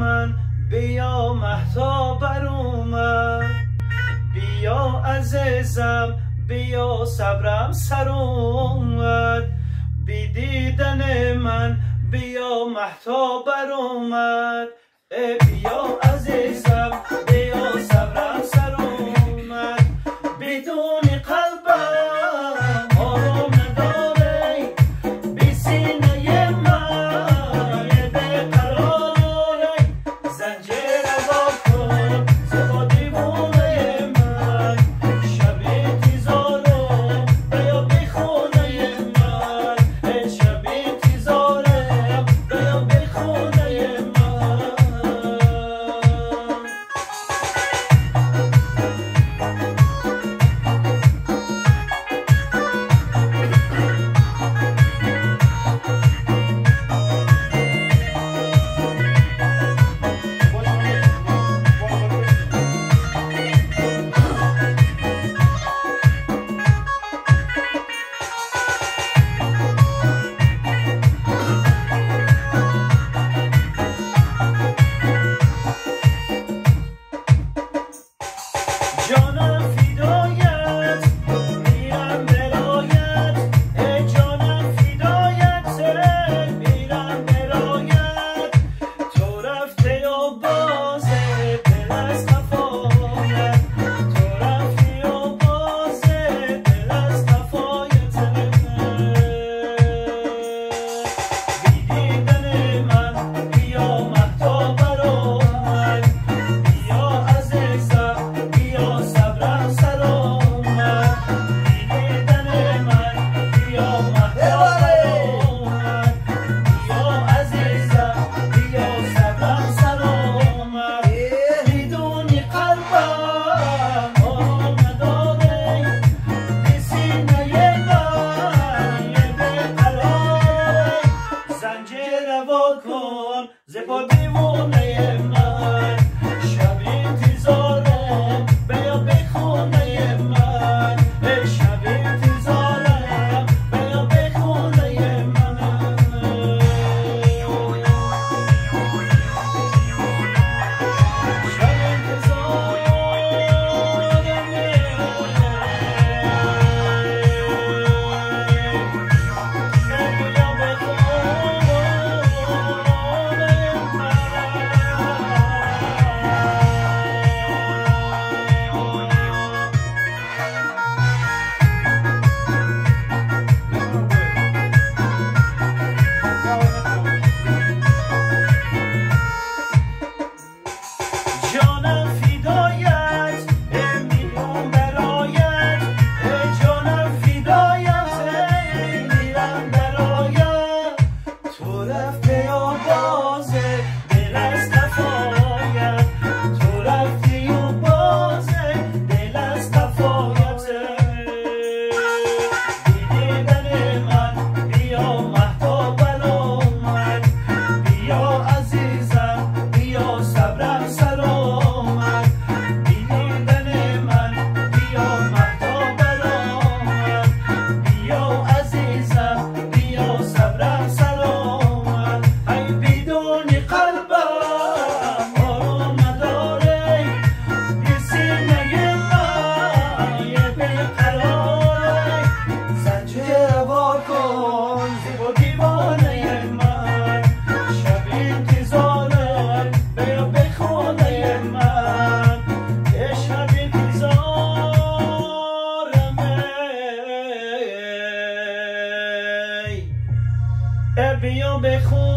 من بیا مهتاب بر اومد، بیا عزیزم بیا صبرم سر اومد، بی دیدن من بیا مهتاب بر اومد، بیا عزیزم بیا صبرم سر اومد، بدون قلبم آرام نداره، بی سینه من یه بیقراره، زنجیر وا کن زبا دیوونه من، شبی تیزارم بیا بی خونه من، شبی تیزارم بیا بی خونه من. جانم فدایت میرم برایت، جانم فدایت میرم برایت، تو رفته و بازه دل از قفایت، تو رفتی و بازه دل از قفایت، بی دیدن من بیا مهتاب بر اومد، بیا عزیزم بیا صبرم سر اومد، بی دیدن من بیا مهتاب بر اومد، بیا عزیزم بیا صبرم سر اومد، بدون قلبم آرام نداره، بی سینه من یه بیقراره، زنجیر وا کن زبا دیوونه من، شبی تیزارم بیا بی خونه من، شبی تیزارم بیا بی خونه من. جانم فدایت میرم برایت، جانم فدایت میرم برایت، تو رفته و بازه دل از قفایت، تو رفتی و بازه دل از قفایت، بی دیدن من بیا مهتاب بر اومد، بیا عزیزم بیا صبرم سر اومد، بی دیدن من بیا مهتاب بر اومد، بیا عزیزم بیا صبرم سر اومد، ای بدون قلبم آرام نداره، بی سینه من یه بیقراره، زنجیر وا کن زیبا دیوانه من، شبی انتظارم بیا بی خونه من، شبی انتظارم بیا بی خونه